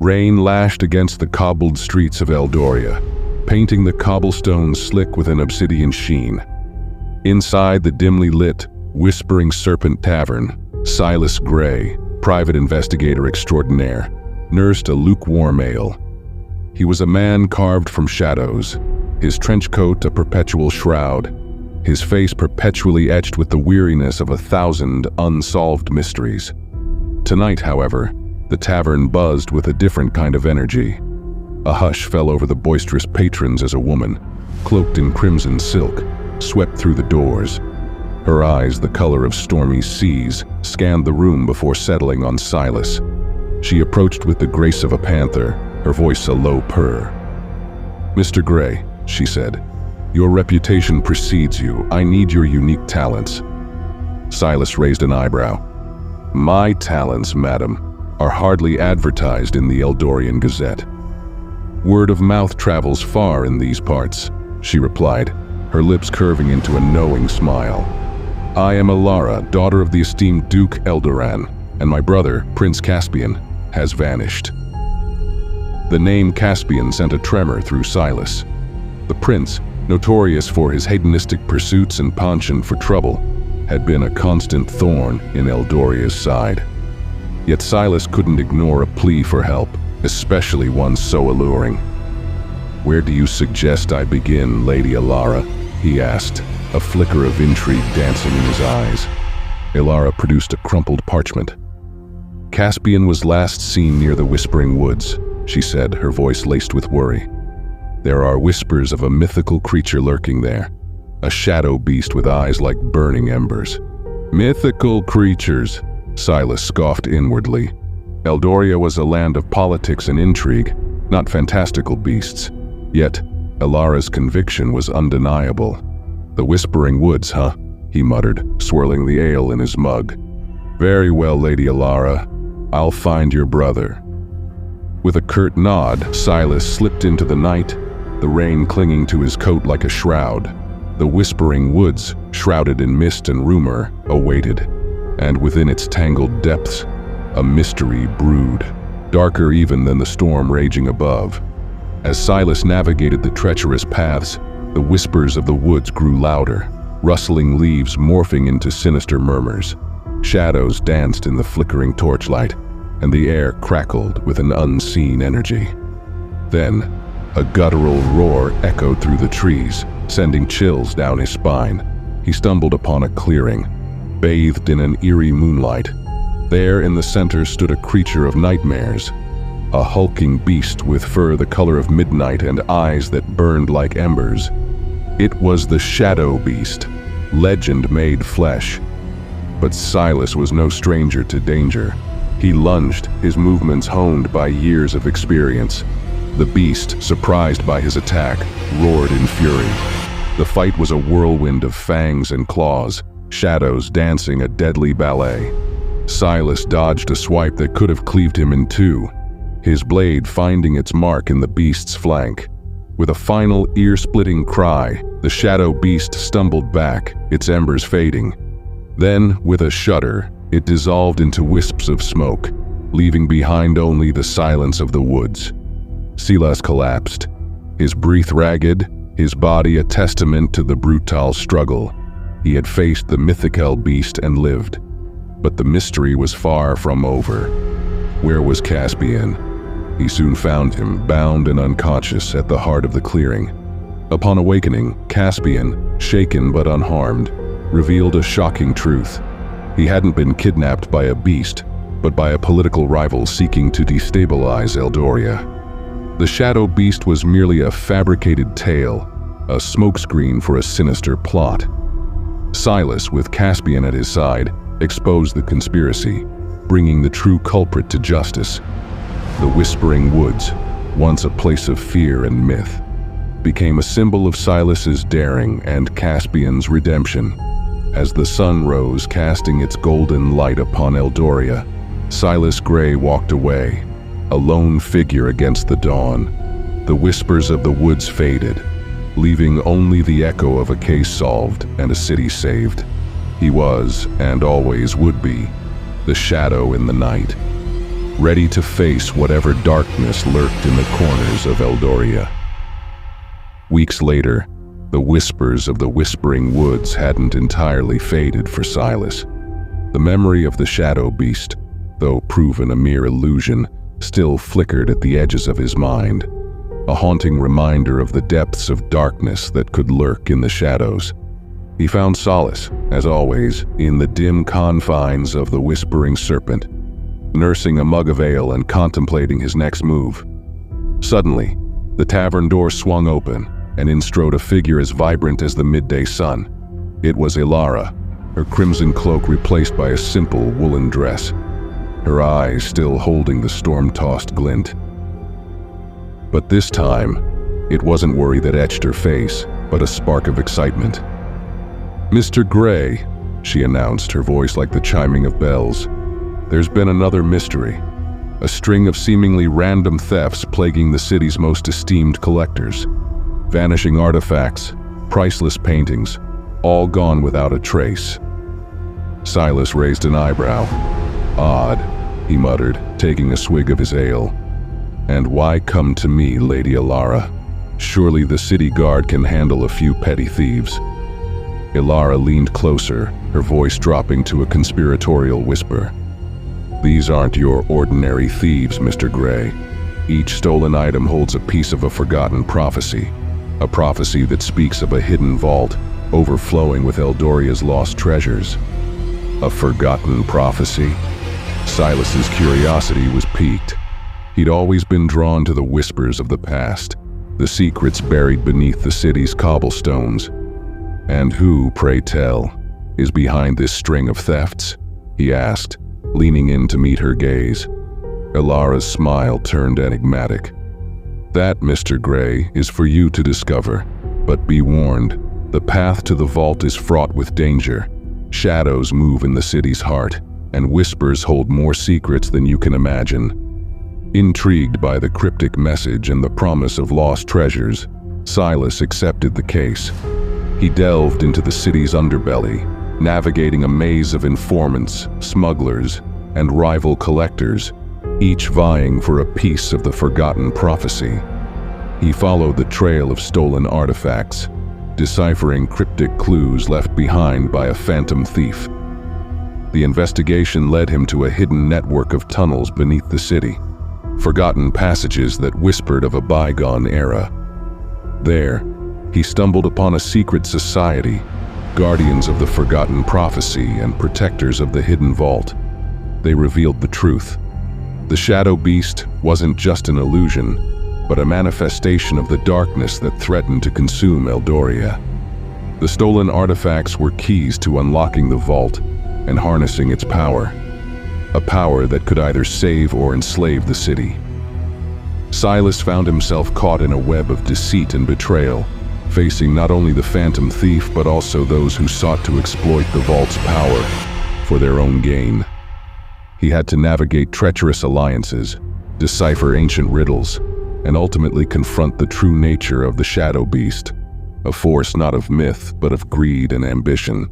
Rain lashed against the cobbled streets of Eldoria, painting the cobblestones slick with an obsidian sheen. Inside the dimly lit, Whispering Serpent Tavern, Silas Gray, private investigator extraordinaire, nursed a lukewarm ale. He was a man carved from shadows, his trench coat a perpetual shroud, his face perpetually etched with the weariness of 1,000 unsolved mysteries. Tonight, however, the tavern buzzed with a different kind of energy. A hush fell over the boisterous patrons as a woman, cloaked in crimson silk, swept through the doors. Her eyes, the color of stormy seas, scanned the room before settling on Silas. She approached with the grace of a panther, her voice a low purr. "Mr. Gray," she said, "your reputation precedes you. I need your unique talents." Silas raised an eyebrow. "My talents, madam, are hardly advertised in the Eldorian Gazette." "Word of mouth travels far in these parts," she replied, her lips curving into a knowing smile. "I am Alara, daughter of the esteemed Duke Eldoran, and my brother, Prince Caspian, has vanished." The name Caspian sent a tremor through Silas. The prince, notorious for his hedonistic pursuits and penchant for trouble, had been a constant thorn in Eldoria's side. Yet Silas couldn't ignore a plea for help, especially one so alluring. "Where do you suggest I begin, Lady Alara?" he asked, a flicker of intrigue dancing in his eyes. Alara produced a crumpled parchment. "Caspian was last seen near the Whispering Woods," she said, her voice laced with worry. "There are whispers of a mythical creature lurking there, a shadow beast with eyes like burning embers." "Mythical creatures," Silas scoffed inwardly. Eldoria was a land of politics and intrigue, not fantastical beasts. Yet, Alara's conviction was undeniable. "The Whispering Woods, huh?" he muttered, swirling the ale in his mug. "Very well, Lady Alara. I'll find your brother." With a curt nod, Silas slipped into the night, the rain clinging to his coat like a shroud. The Whispering Woods, shrouded in mist and rumor, awaited. And within its tangled depths, a mystery brewed, darker even than the storm raging above. As Silas navigated the treacherous paths, the whispers of the woods grew louder, rustling leaves morphing into sinister murmurs. Shadows danced in the flickering torchlight, and the air crackled with an unseen energy. Then, a guttural roar echoed through the trees, sending chills down his spine. He stumbled upon a clearing, bathed in an eerie moonlight. There in the center stood a creature of nightmares, a hulking beast with fur the color of midnight and eyes that burned like embers. It was the Shadow Beast, legend made flesh. But Silas was no stranger to danger. He lunged, his movements honed by years of experience. The beast, surprised by his attack, roared in fury. The fight was a whirlwind of fangs and claws, shadows dancing a deadly ballet. Silas dodged a swipe that could have cleaved him in two, his blade finding its mark in the beast's flank. With a final ear-splitting cry, the Shadow Beast stumbled back, its embers fading. Then, with a shudder, it dissolved into wisps of smoke, leaving behind only the silence of the woods. Silas collapsed, his breath ragged, his body a testament to the brutal struggle. He had faced the mythical beast and lived. But the mystery was far from over. Where was Caspian? He soon found him, bound and unconscious at the heart of the clearing. Upon awakening, Caspian, shaken but unharmed, revealed a shocking truth. He hadn't been kidnapped by a beast, but by a political rival seeking to destabilize Eldoria. The Shadow Beast was merely a fabricated tale, a smokescreen for a sinister plot. Silas, with Caspian at his side, exposed the conspiracy, bringing the true culprit to justice. The Whispering Woods, once a place of fear and myth, became a symbol of Silas's daring and Caspian's redemption. As the sun rose, casting its golden light upon Eldoria, Silas Gray walked away, a lone figure against the dawn. The whispers of the woods faded, leaving only the echo of a case solved and a city saved. He was, and always would be, the shadow in the night. ready to face whatever darkness lurked in the corners of Eldoria. Weeks later, the whispers of the Whispering Woods hadn't entirely faded for Silas. The memory of the shadow beast, though proven a mere illusion, still flickered at the edges of his mind, a haunting reminder of the depths of darkness that could lurk in the shadows. He found solace, as always, in the dim confines of the Whispering Serpent, nursing a mug of ale and contemplating his next move. Suddenly, the tavern door swung open, and in strode a figure as vibrant as the midday sun. It was Ilara, her crimson cloak replaced by a simple woolen dress, her eyes still holding the storm-tossed glint. But this time, it wasn't worry that etched her face, but a spark of excitement. "Mr. Gray," she announced, her voice like the chiming of bells. "There's been another mystery. A string of seemingly random thefts plaguing the city's most esteemed collectors. Vanishing artifacts, priceless paintings, all gone without a trace." Silas raised an eyebrow. "Odd," he muttered, taking a swig of his ale. "And why come to me, Lady Ilara? Surely the city guard can handle a few petty thieves." Ilara leaned closer, her voice dropping to a conspiratorial whisper. "These aren't your ordinary thieves, Mr. Gray. Each stolen item holds a piece of a forgotten prophecy. A prophecy that speaks of a hidden vault, overflowing with Eldoria's lost treasures." A forgotten prophecy? Silas's curiosity was piqued. He'd always been drawn to the whispers of the past, the secrets buried beneath the city's cobblestones. "And who, pray tell, is behind this string of thefts?" he asked, leaning in to meet her gaze. Ilara's smile turned enigmatic. "That, Mr. Gray, is for you to discover, but be warned, the path to the vault is fraught with danger. Shadows move in the city's heart, and whispers hold more secrets than you can imagine." Intrigued by the cryptic message and the promise of lost treasures, Silas accepted the case. He delved into the city's underbelly, navigating a maze of informants, smugglers, and rival collectors, each vying for a piece of the forgotten prophecy. He followed the trail of stolen artifacts, deciphering cryptic clues left behind by a phantom thief. The investigation led him to a hidden network of tunnels beneath the city, forgotten passages that whispered of a bygone era. There, he stumbled upon a secret society, guardians of the forgotten prophecy and protectors of the hidden vault. They revealed the truth. The shadow beast wasn't just an illusion, but a manifestation of the darkness that threatened to consume Eldoria. The stolen artifacts were keys to unlocking the vault and harnessing its power, a power that could either save or enslave the city. Silas found himself caught in a web of deceit and betrayal, facing not only the phantom thief but also those who sought to exploit the vault's power for their own gain. He had to navigate treacherous alliances, decipher ancient riddles, and ultimately confront the true nature of the shadow beast, a force not of myth but of greed and ambition.